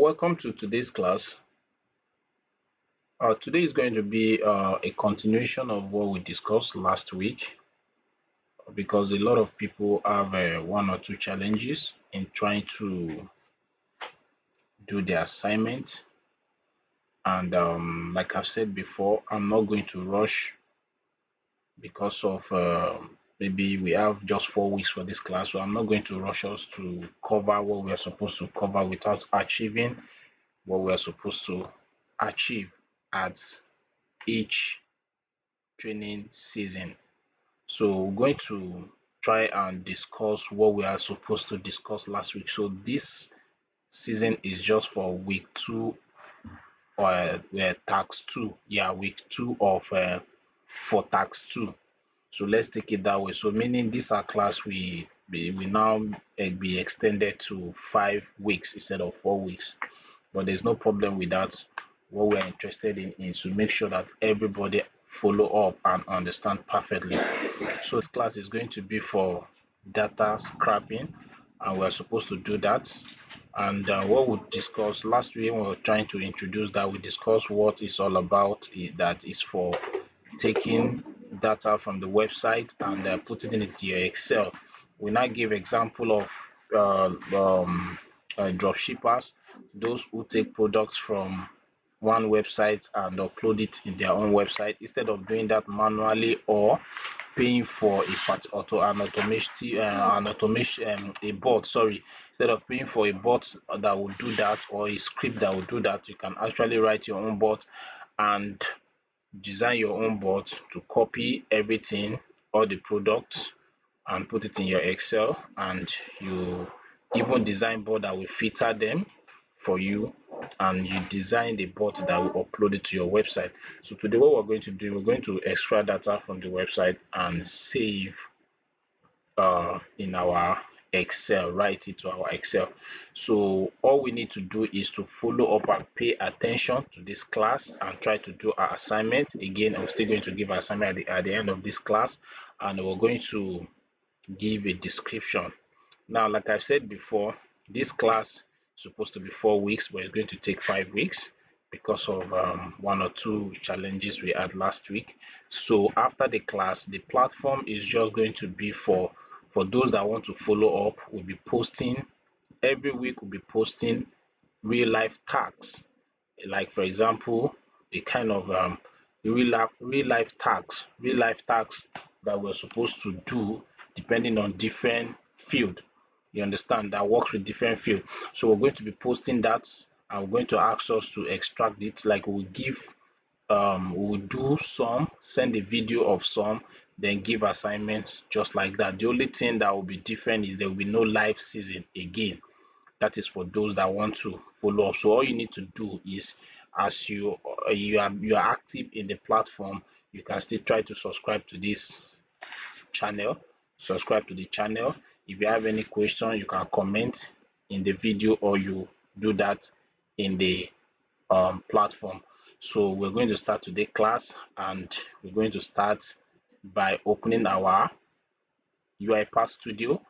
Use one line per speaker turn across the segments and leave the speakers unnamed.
Welcome to today's class. Today is going to be a continuation of what we discussed last week because a lot of people have one or two challenges in trying to do their assignment. And like I've said before, I'm not going to rush because of maybe we have just 4 weeks for this class. So I'm not going to rush us to cover what we are supposed to cover without achieving what we are supposed to achieve at each training season. So we're going to try and discuss what we are supposed to discuss last week. So this season is just for week two or tax two. Yeah, week two of for tax two. So let's take it that way. So meaning this our class we now be extended to 5 weeks instead of 4 weeks. But there's no problem with that. What we are interested in is to make sure that everybody follow up and understand perfectly. So this class is going to be for data scrapping, and we're supposed to do that. And what we discussed last week when we were trying to introduce that, we discussed what it's all about. That is for taking data from the website and putting it into your Excel. We now give example of drop shippers, those who take products from one website and upload it in their own website instead of doing that manually or paying for an automation a bot, sorry. Instead of paying for a bot that will do that or a script that will do that, you can actually write your own bot and design your own bot to copy everything, all the products, and put it in your Excel, and you even design bot that will filter them for you, and you design the bot that will upload it to your website. So today what we're going to do, we're going to extract data from the website and save in our Excel, write it to our Excel. So all we need to do is to follow up and pay attention to this class and try to do our assignment. Again, I'm still going to give our assignment at the end of this class, and we're going to give a description. Now, like I've said before, this class is supposed to be 4 weeks, but it's going to take 5 weeks because of one or two challenges we had last week. So after the class, the platform is just going to be for those that want to follow up. We'll be posting every week. We'll be posting real life tasks, like for example, a kind of real life tasks that we're supposed to do depending on different field. You understand, that works with different field. So we're going to be posting that, and we're going to ask us to extract it. Like we'll do some, send a video of some, then give assignments just like that. The only thing that will be different is there will be no live season again. That is for those that want to follow up. So all you need to do is, as you are active in the platform, you can still try to subscribe to this channel. Subscribe to the channel. If you have any question, you can comment in the video, or you do that in the platform. So we're going to start today class, and we're going to start by opening our UiPath Studio.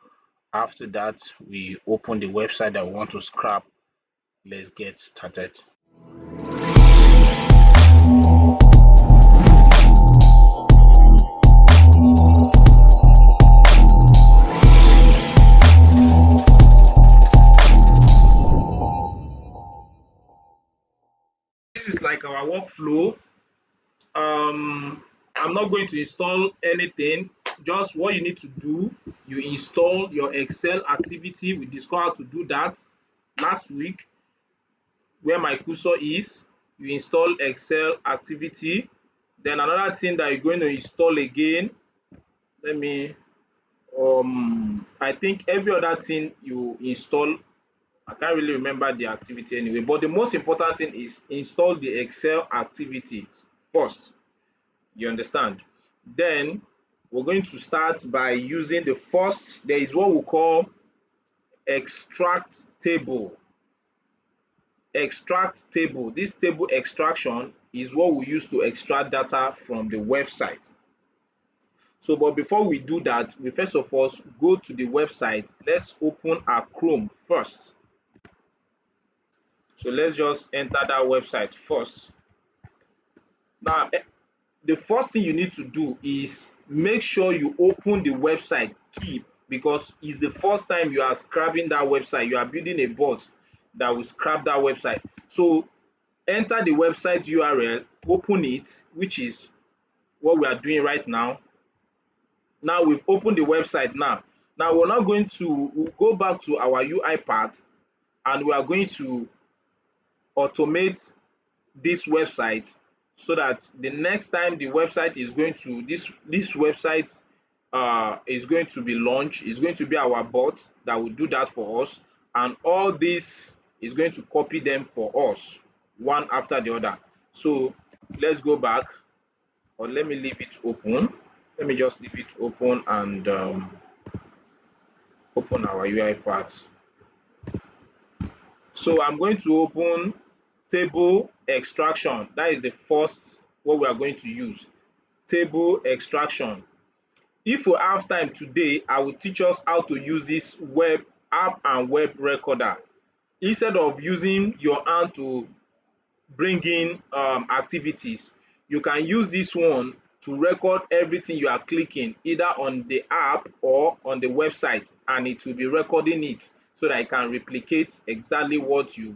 After that, we open the website that we want to scrap. Let's get started. This is like our workflow. I'm not going to install anything. Just what you need to do, you install your Excel activity. We discussed how to do that last week. Where my cursor is, you install Excel activity. Then another thing that you're going to install again, let me I think every other thing you install, I can't really remember the activity anyway, but the most important thing is install the Excel activity first. You understand? Then we're going to start by using the first, there is what we call extract table. Extract table. This table extraction is what we use to extract data from the website. So, but before we do that, we first of all go to the website. Let's open our Chrome first. So let's just enter that website first. Now, the first thing you need to do is make sure you open the website keep, because it's the first time you are scrapping that website. You are building a bot that will scrap that website. So enter the website URL, open it, which is what we are doing right now. Now we've opened the website now. Now we're not going to, we'll go back to our UiPath and we are going to automate this website, so that the next time the website is going to, this website is going to be launched, is going to be our bot that will do that for us, and all this is going to copy them for us one after the other. So let's go back, or let me leave it open. Let me just leave it open and open our UiPath. So I'm going to open table extraction. That is the first what we are going to use. Table extraction. If we have time today, I will teach us how to use this web app and web recorder. Instead of using your hand to bring in activities, you can use this one to record everything you are clicking either on the app or on the website, and it will be recording it so that it can replicate exactly what you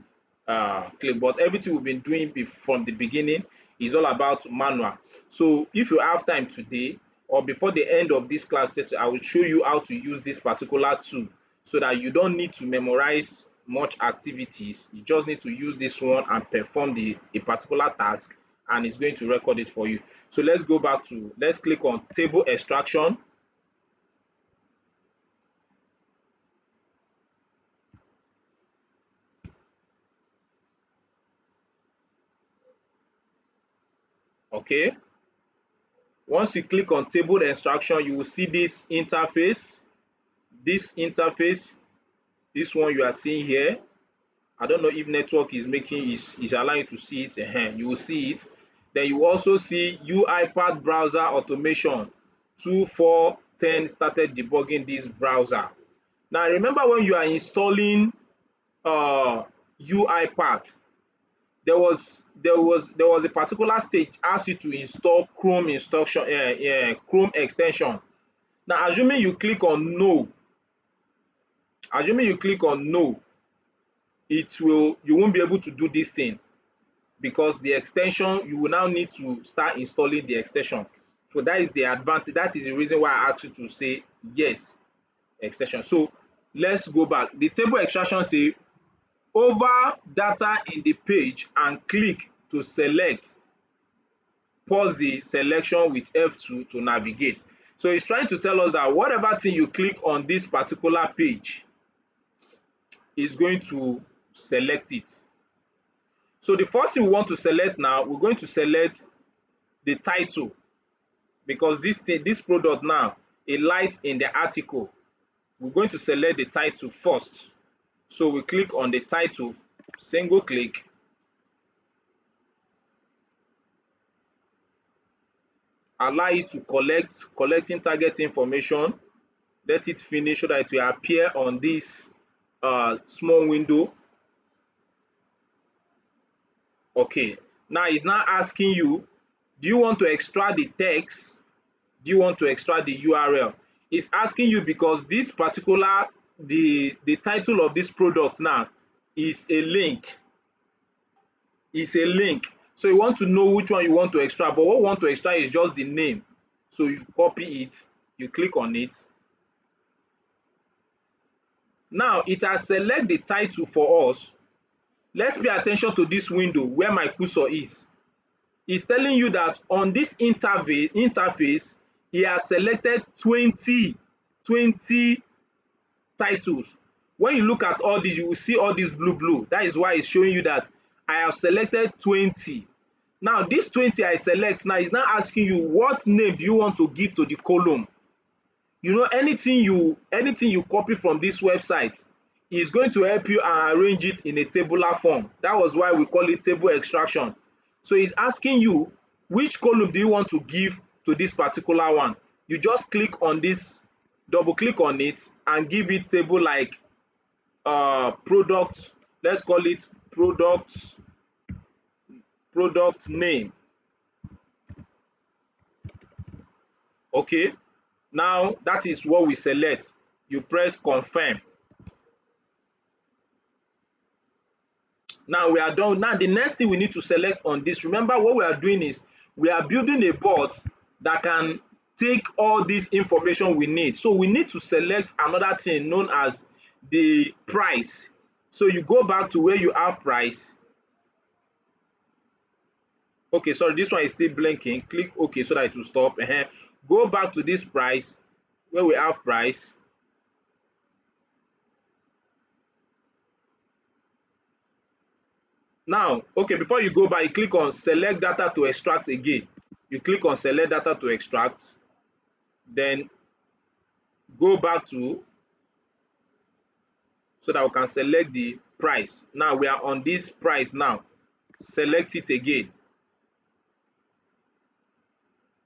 click. But everything we've been doing from the beginning is all about manual. So if you have time today or before the end of this class, I will show you how to use this particular tool, so that you don't need to memorize much activities. You just need to use this one and perform a particular task, and it's going to record it for you. So let's go back to, let's click on table extraction. Okay, once you click on table extraction, you will see this interface. This interface, this one you are seeing here, I don't know if network is making, is allowing you to see it. You will see it. Then you also see UiPath browser automation 2410 started debugging this browser. Now remember, when you are installing UiPath, there was a particular stage asked you to install Chrome instruction, Chrome extension. Now assuming you click on no, you won't be able to do this thing, because the extension, you will now need to start installing the extension. So that is the advantage. That is the reason why I asked you to say yes, extension. So let's go back. The table extraction say over data in the page and click to select. Pause the selection with F2 to navigate. So it's trying to tell us that whatever thing you click on this particular page is going to select it. So the first thing we want to select now, we're going to select the title, because this product now, a light in the article. We're going to select the title first. So we click on the title, single click. Allow it to collecting target information. Let it finish so that it will appear on this small window. Okay, now it's now asking you, do you want to extract the text? Do you want to extract the URL? It's asking you because this particular, the title of this product now is a link. Is a link. So you want to know which one you want to extract, but what you want to extract is just the name. So you copy it, you click on it. Now it has select the title for us. Let's pay attention to this window where my cursor is. It's telling you that on this interface, he has selected 20 titles. When you look at all these, you will see all this blue. That is why it's showing you that I have selected 20. Now this 20 I select now is now asking you, what name do you want to give to the column? You know, anything you copy from this website is going to help you arrange it in a tabular form. That was why we call it table extraction. So it's asking you, which column do you want to give to this particular one? You just click on this, double click on it and give it table like product, let's call it product product name. Okay, now that is what we select. You press confirm. Now we are done. Now the next thing we need to select on this, remember what we are doing is we are building a bot that can take all this information we need. So we need to select another thing known as the price. So you go back to where you have price. Okay, sorry, this one is still blinking. Click OK so that it will stop. Go back to this price where we have price. Now, okay, before you go back, you click on select data to extract again. You click on select data to extract, then go back to so that we can select the price. Now we are on this price now. Select it again.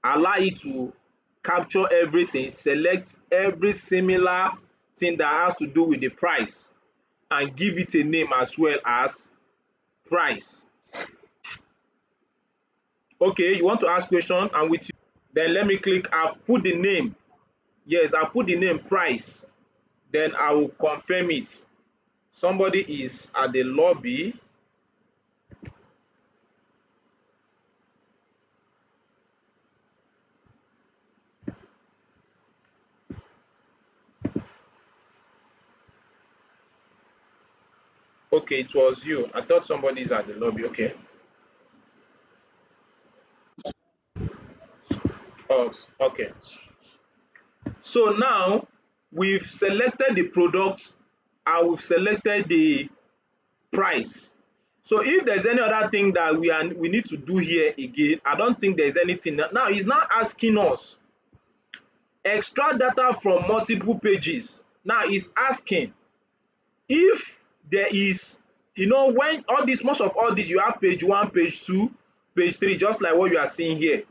Allow it to capture everything. Select every similar thing that has to do with the price and give it a name as well as price. Okay, you want to ask question and with you. Then let me click. I've put the name. Yes, I put the name price. Then I will confirm it. Somebody is at the lobby. Okay, it was you. I thought somebody is at the lobby. Okay. Oh, okay. So now we've selected the product and we've selected the price. So if there's any other thing that we need to do here again, I don't think there's anything. Now he's now asking us extract data from multiple pages. Now he's asking if there is, when all this, most of all this, you have page one, page two, page three, just like what you are seeing here.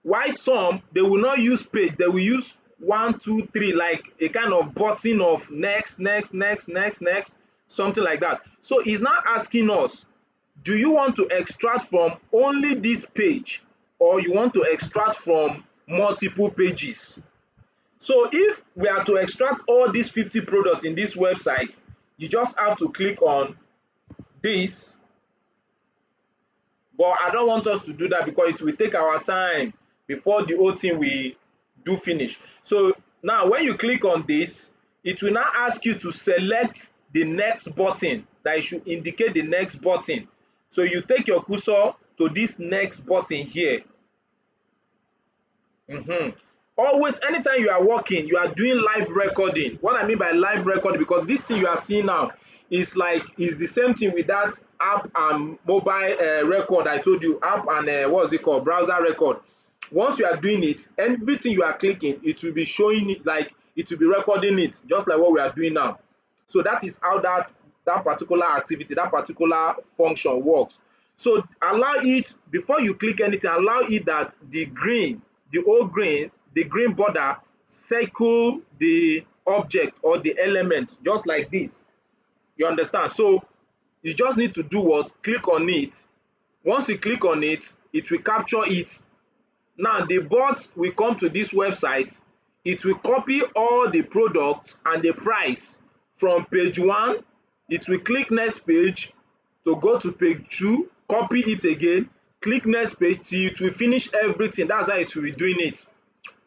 Why some they will not use page, they will use one, two, three, like a kind of button of next, next, next, next, next, something like that. So he's now asking us, do you want to extract from only this page or you want to extract from multiple pages? So if we are to extract all these 50 products in this website, you just have to click on this, but I don't want us to do that because it will take our time before the whole thing we do finish. So now when you click on this, it will now ask you to select the next button that should indicate the next button. So you take your cursor to this next button here. Always, anytime you are working, you are doing live recording. What I mean by live recording, because this thing you are seeing now is the same thing with that app and mobile record I told you, app and what is it called, browser record. Once you are doing it, everything you are clicking, it will be showing it, like it will be recording it, just like what we are doing now. So that is how that particular activity, that particular function works. So allow it, before you click anything, allow it that the green border circle the object or the element, just like this. You understand? So you just need to do what? Click on it. Once you click on it, it will capture it. Now the bot will come to this website, it will copy all the products and the price from page one, it will click next page to go to page two, copy it again, click next page till it will finish everything. That's how it will be doing it.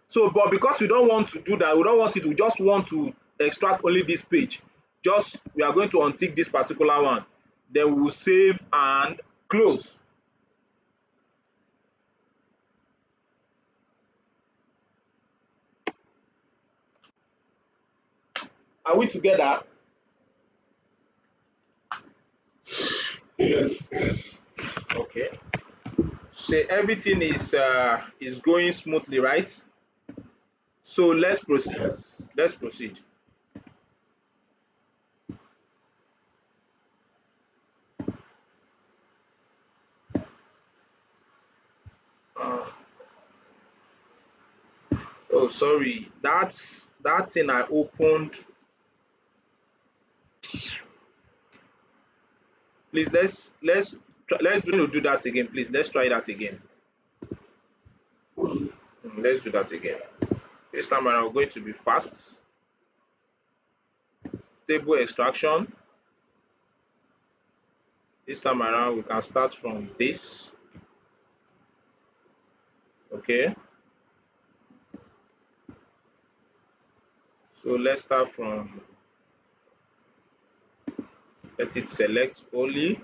So but because we don't want to do that, we don't want it, we just want to extract only this page. Just we are going to untick this particular one, then we will save and close. Are we together?
Yes, yes.
Okay. Say everything is going smoothly, right? So let's proceed.
Yes.
Let's proceed. Uh, oh, sorry. That thing I opened.
Please do that again. Please let's try that again. Let's do that again. This time around we're going to be fast. Table extraction. This time around we can start from this. Okay. So let's start from, let it select only.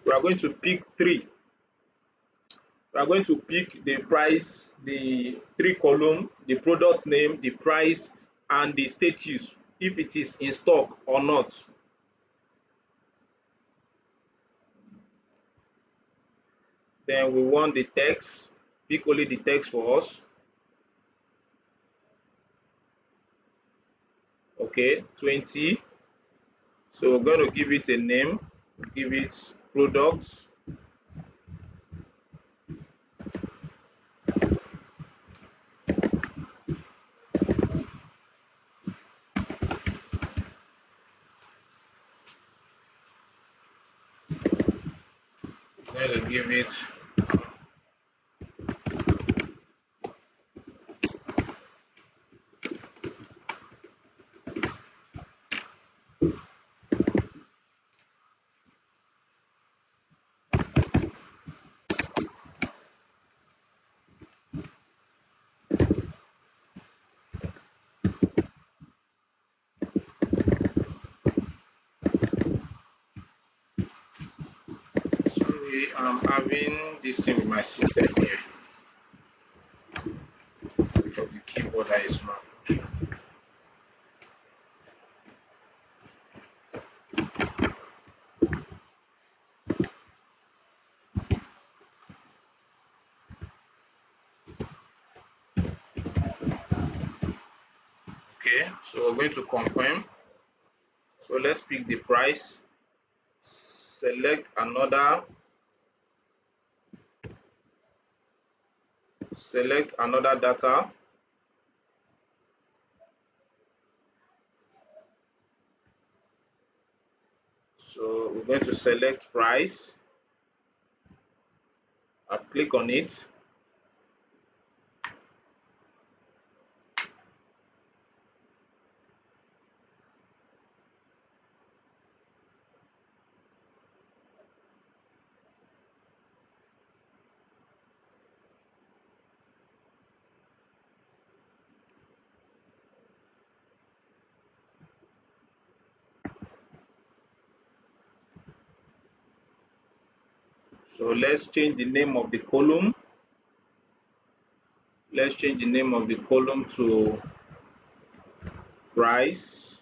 We are going to pick three. We are going to pick the price, the three column, the product name, the price, and the status, if it is in stock or not. Then we want the text. Pick only the text for us. Okay, 20. So we're going to give it a name. Give it product. We're going to give it sorry, I'm having this thing with my system here. Which of the keyboard that is malfunction? Okay, so we're going to confirm. So let's pick the price. Select another data. So we're going to select price. I've clicked on it. So let's change the name of the column. Let's change the name of the column to price.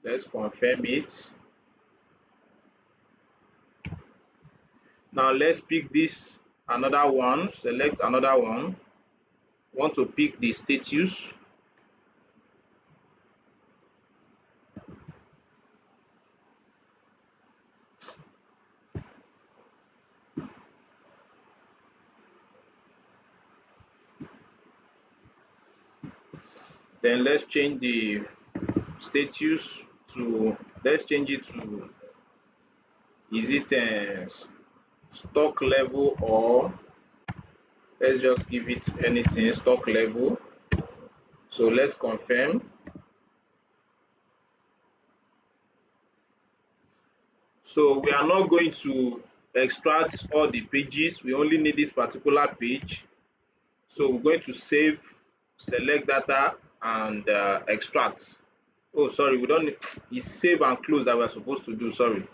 Let's confirm it. Now let's pick this another one. Select another one. Want to pick the status. Then let's change the status to, let's change it to, is it stock level, or let's just give it anything, stock level. So let's confirm. So we are not going to extract all the pages, we only need this particular page. So we're going to save, select data, and extract. Oh, sorry, we don't need, it's save and close that we're supposed to do, sorry.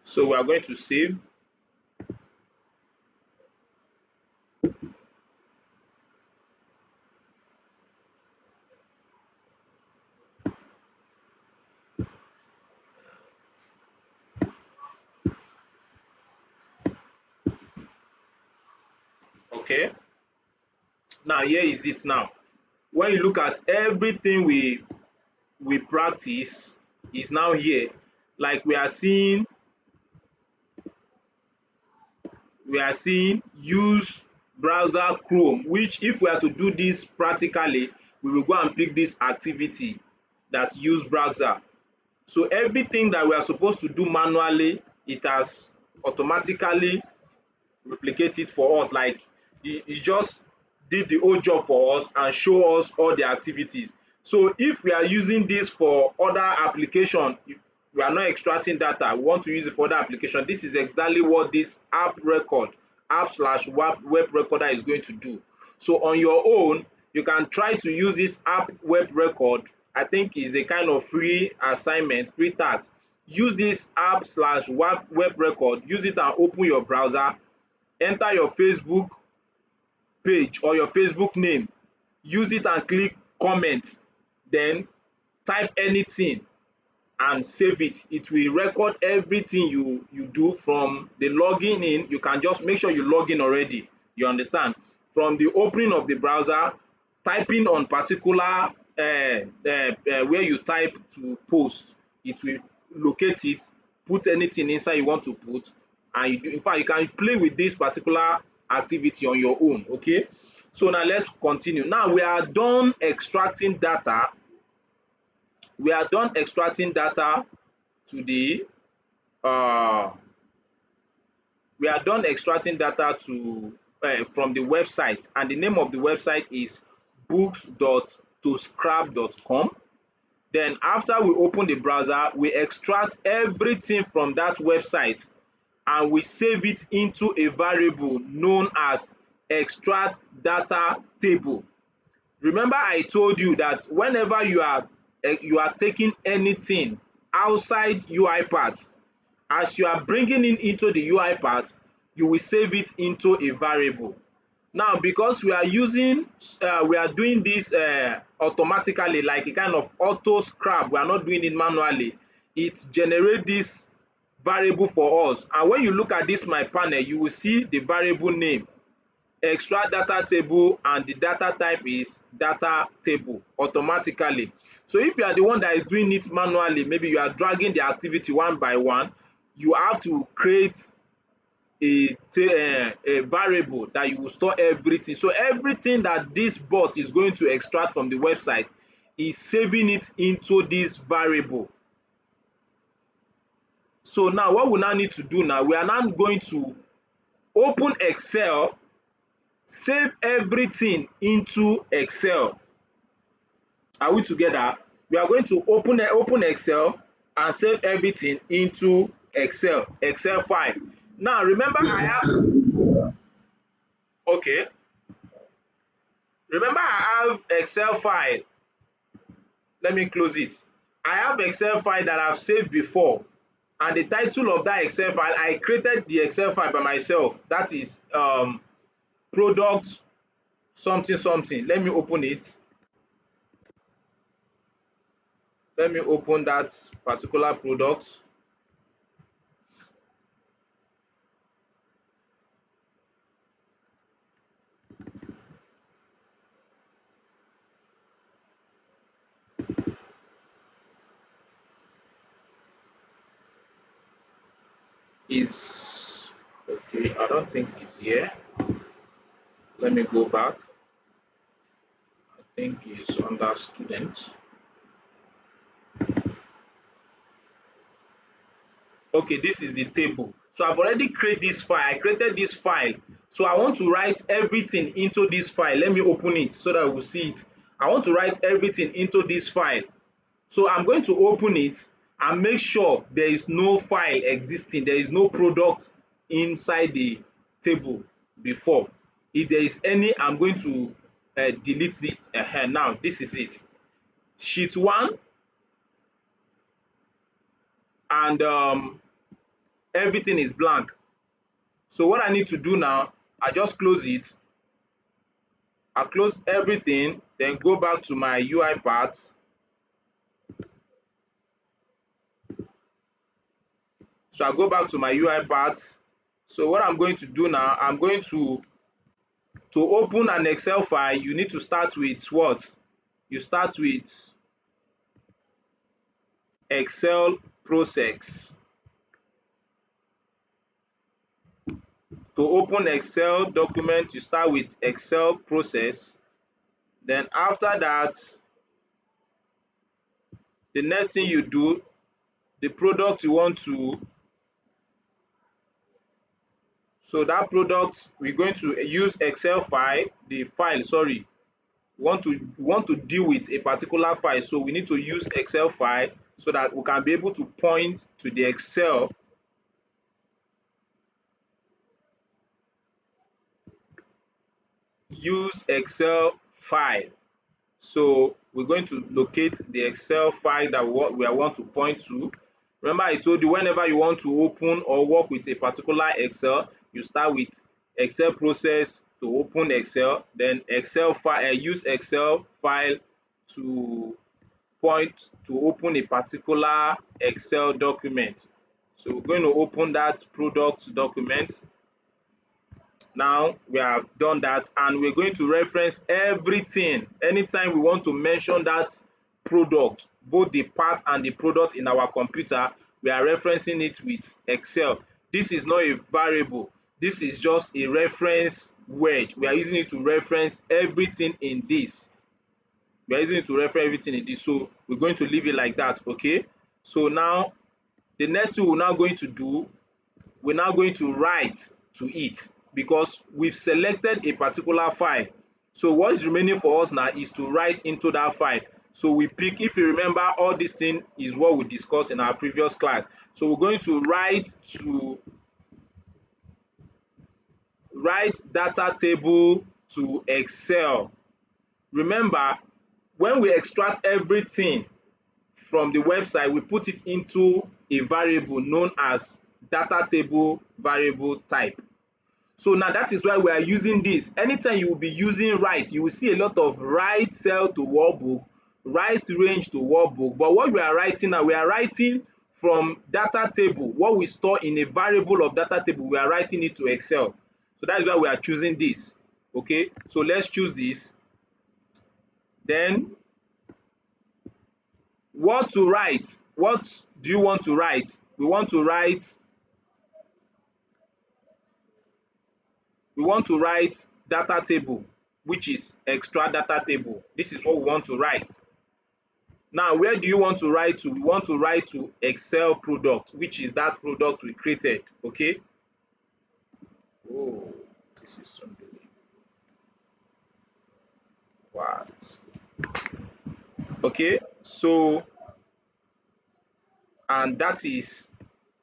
So we are going to save. Okay, now here is it now. When you look at everything we practice is now here. Like we are seeing use browser Chrome, which if we are to do this practically, we will go and pick this activity that use browser. So everything that we are supposed to do manually, it has automatically replicate it for us. Like e just did the whole job for us and show us all the activities. So if we are using this for other application, if we are not extracting data, we want to use it for other application, this is exactly what this app/web recorder is going to do. So on your own, you can try to use this app web record. I think is a kind of free assignment, free task. Use this app/web record, use it and open your browser, enter your Facebook page or your Facebook name, use it and click comment, then type anything and save it. It will record everything you do from the logging in. You can just make sure you log in already, you understand, from the opening of the browser, typing on particular where you type to post, it will locate it, put anything inside you want to put, and you do. In fact, you can play with this particular activity on your own. Okay, so now let's continue. Now we are done extracting data to the uh, we are done extracting data to from the website, and the name of the website is books.toscrap.com. Then after we open the browser, we extract everything from that website and we save it into a variable known as extract data table. Remember I told you that whenever you are taking anything outside UiPath, as you are bringing it into the UiPath, you will save it into a variable. Now because we are doing this automatically, like a kind of auto scrap, we are not doing it manually, it generate this variable for us. And when you look at this my panel, you will see the variable name extract data table, and the data type is data table automatically. So if you are the one that is doing it manually, maybe you are dragging the activity one by one, you have to create a variable that you will store everything. So everything that this bot is going to extract from the website is saving it into this variable. So now what we now need to do now, we are now going to open Excel, save everything into Excel. Are we together? We are going to open Excel and save everything into Excel file. Now remember okay, remember I have Excel file. Let me close it. I have Excel file that I've saved before, and the title of that Excel file, I created the Excel file by myself. That is product something something. Let me open it. Let me open that particular product. Is okay, I don't think it's here. Let me go back. I think it's under student. Okay, this is the table. So I've already created this file. I created this file. So I want to write everything into this file. Let me open it so that we'll see it. I want to write everything into this file. So I'm going to open it and make sure there is no file existing. There is no product inside the table before. If there is any, I'm going to delete it. Now this is it. Sheet 1, and everything is blank. So what I need to do now, I just close it. I close everything, then go back to my UiPath. So I go back to my UiPath. So what I'm going to do now, I'm going to To open an Excel file, you need to start with what? You start with Excel process. To open Excel document, you start with Excel process. Then after that, the next thing you do, the product you want to, so that product, we're going to use Excel file, the file, sorry, we want to deal with a particular file, so we need to use Excel file so that we can be able to point to the Excel. Use Excel file. So we're going to locate the Excel file that we want to point to. Remember, I told you whenever you want to open or work with a particular Excel, you start with Excel process to open Excel, then Excel file, use Excel file to point to open a particular Excel document. So we're going to open that product document. Now we have done that, and we're going to reference everything anytime we want to mention that product, both the part and the product in our computer. We are referencing it with Excel. This is not a variable, this is just a reference word. We are using it to reference everything in this. We are using it to reference everything in this, so we're going to leave it like that. Okay, so now the next thing we're now going to do, we're now going to write to it, because we've selected a particular file. So what is remaining for us now is to write into that file. So we pick, if you remember, all this thing is what we discussed in our previous class. So we're going to write data table to Excel. Remember, when we extract everything from the website, we put it into a variable known as data table variable type. So now that is why we are using this. Anytime you will be using write, you will see a lot of write cell to workbook, write range to workbook. But what we are writing now, we are writing from data table. What we store in a variable of data table, we are writing it to Excel. So that is why we are choosing this. Okay, so let's choose this. Then what to write? What do you want to write? We want to write data table, which is extra data table. This is what we want to write. Now, where do you want to write to? We want to write to Excel product, which is that product we created. Okay. Oh, this is something. What? Okay. So, and that is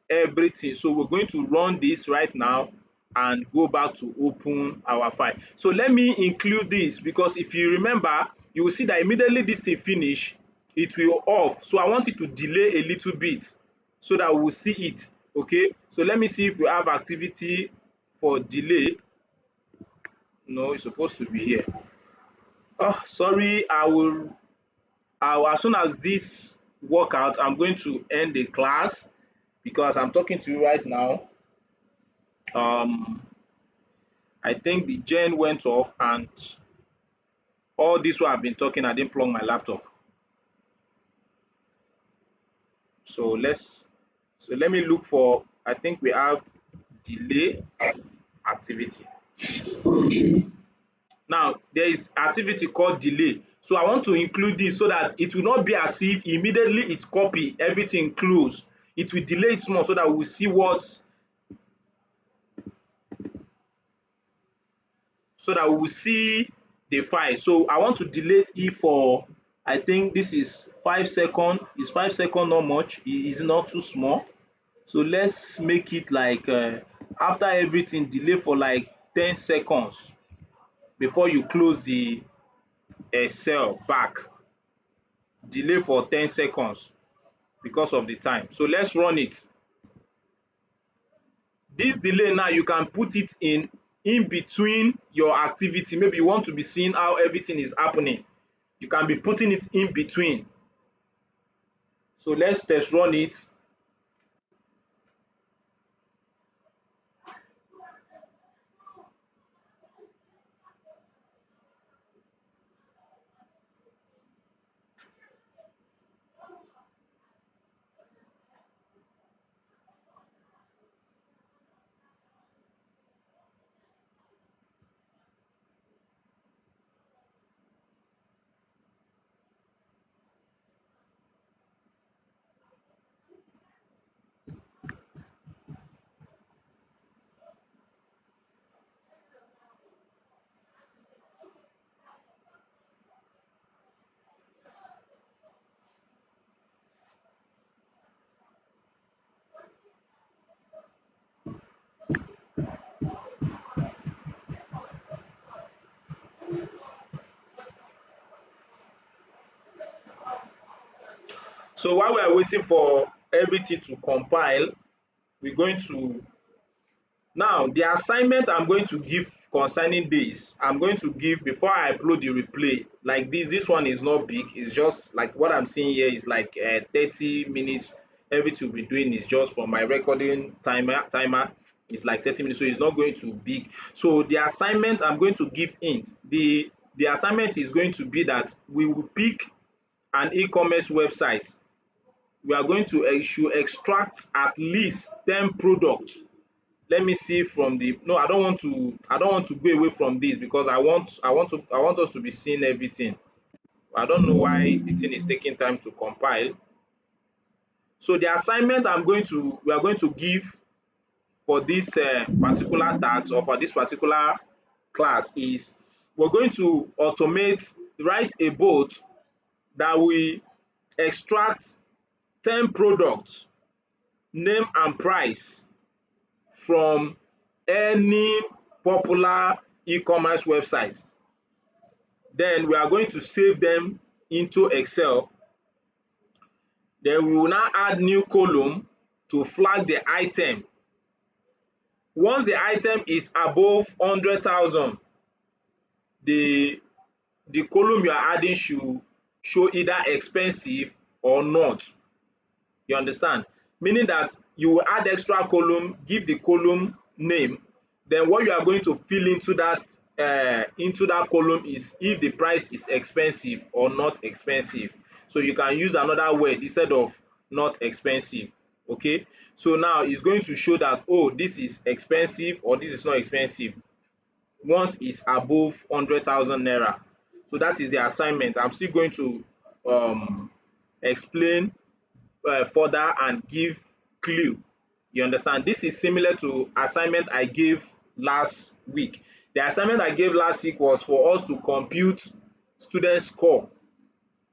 everything. So we're going to run this right now and go back to open our file. So let me include this, because if you remember, you will see that immediately this thing finish, it will off. So I want it to delay a little bit so that we will see it. Okay, so let me see if we have activity for delay. No, it's supposed to be here. Oh, sorry, I will, as soon as this work out, I'm going to end the class, because I'm talking to you right now. um I think the gen went off, and all this while I've been talking, I didn't plug my laptop. So let me look for, I think we have delay activity. Now there is activity called delay. So I want to include this so that it will not be as if immediately it copy everything close. It will delay it small so that we will see the file. So I want to delete it for, I think this is 5 seconds. Is 5 seconds not much? It is not too small. So let's make it like, after everything, delay for like 10 seconds before you close the Excel back. Delay for 10 seconds because of the time. So let's run it. This delay now, you can put it in between your activity. Maybe you want to be seeing how everything is happening. You can be putting it in between. So let's test run it. So while we are waiting for everything to compile, we're going to now the assignment I'm going to give concerning this, I'm going to give before I upload the replay like this. This one is not big, it's just like what I'm seeing here is like 30 minutes. Everything we'll be doing is just for my recording timer is like 30 minutes, so it's not going to big. So the assignment I'm going to give hint, the assignment is going to be that we will pick an e-commerce website. We are going to should extract at least 10 products. Let me see from the no, I don't want to go away from this because I want us to be seeing everything. I don't know why the thing is taking time to compile. So the assignment we are going to give for this particular task or for this particular class is we're going to write a bot that will extract 10 products, name and price from any popular e-commerce website. Then we are going to save them into Excel. Then we will now add new column to flag the item. Once the item is above 100,000, the column you are adding should show either expensive or not. You understand? Meaning that you will add extra column, give the column name, then what you are going to fill into that column is if the price is expensive or not expensive. So you can use another word instead of not expensive. Okay, so now it's going to show that, oh, this is expensive or this is not expensive once it's above 100,000 naira. So that is the assignment. I'm still going to explain further and give clue. You understand? This is similar to assignment I gave last week. The assignment I gave last week was for us to compute student score,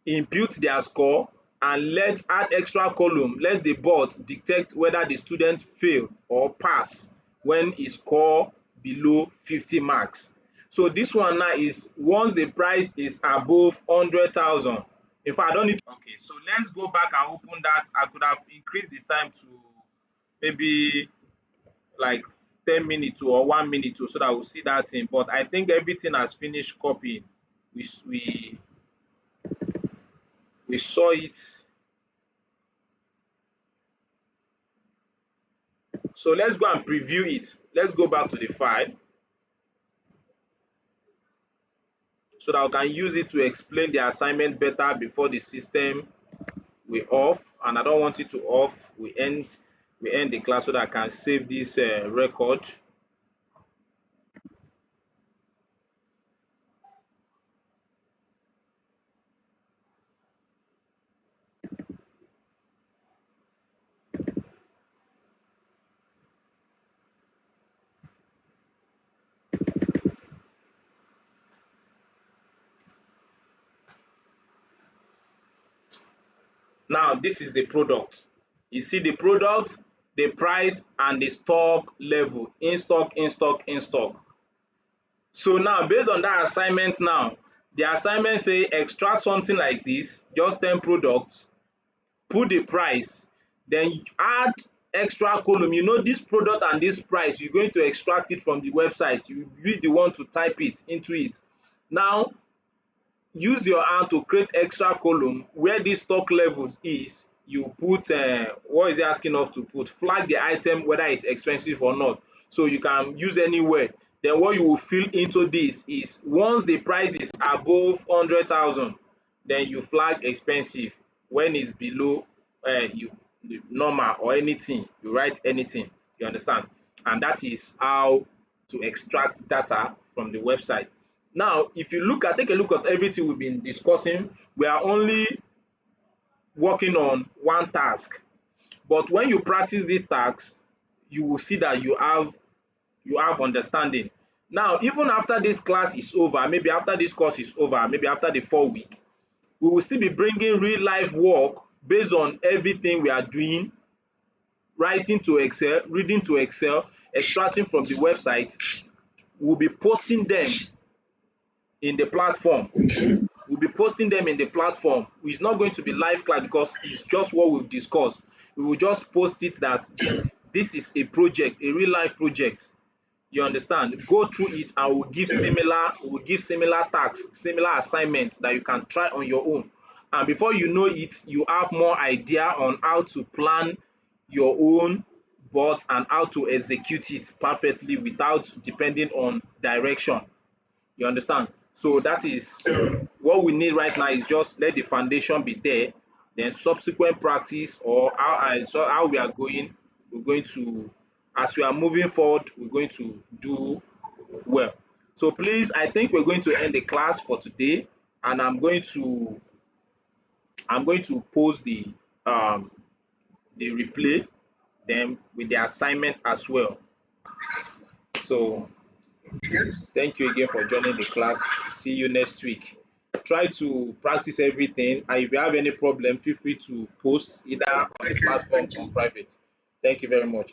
impute their score, and let's add extra column. Let the board detect whether the student fail or pass when e score below 50 marks. So this one now is once the price is above 100,000. In fact, I don't need. Okay, so let's go back and open that. I could have increased the time to maybe like 10 minutes or 1 minute so that we'll see that thing. But I think everything has finished copying. We we we saw it. So let's go and preview it. Let's go back to the file so that we can use it to explain the assignment better before the system will off. And I don't want it to off. We end the class so that I can save this record. Now this is the product. You see the product, the price, and the stock level. In stock, in stock, in stock. So now based on that assignment now, the assignment say extract something like this, just 10 products, put the price, then add extra column. You know this product and this price, you're going to extract it from the website. You be the one to type it into it. Now use your hand to create extra column where this stock levels is. You put what is it asking us to put, flag the item whether it's expensive or not. So you can use any word. Then what you will fill into this is once the price is above 100,000, then you flag expensive. When it's below you normal or anything, you write anything. You understand? And that is how to extract data from the website. Now, if you take a look at everything we've been discussing, we are only working on one task. But when you practice this task, you will see that you have understanding. Now, even after this class is over, maybe after this course is over, maybe after the 4 week, we will still be bringing real life work based on everything we are doing, writing to Excel, reading to Excel, extracting from the website. We'll be posting them in the platform. We'll be posting them in the platform. It's not going to be live class because it's just what we've discussed. We will just post it that this is a project, a real life project. You understand? Go through it and we'll give similar tasks, similar assignments that you can try on your own. And before you know it, you have more idea on how to plan your own bot and how to execute it perfectly without depending on direction. You understand? So that is what we need right now, is just let the foundation be there, then subsequent practice, or how we are going, we're going to, as we are moving forward, we're going to do well. So please, I think we're going to end the class for today, and I'm going to post the replay then with the assignment as well. So thank you again for joining the class. See you next week. Try to practice everything, and if you have any problem, feel free to post either on the
Thank you.
platform
Thank
or
you.
private. Thank you very much.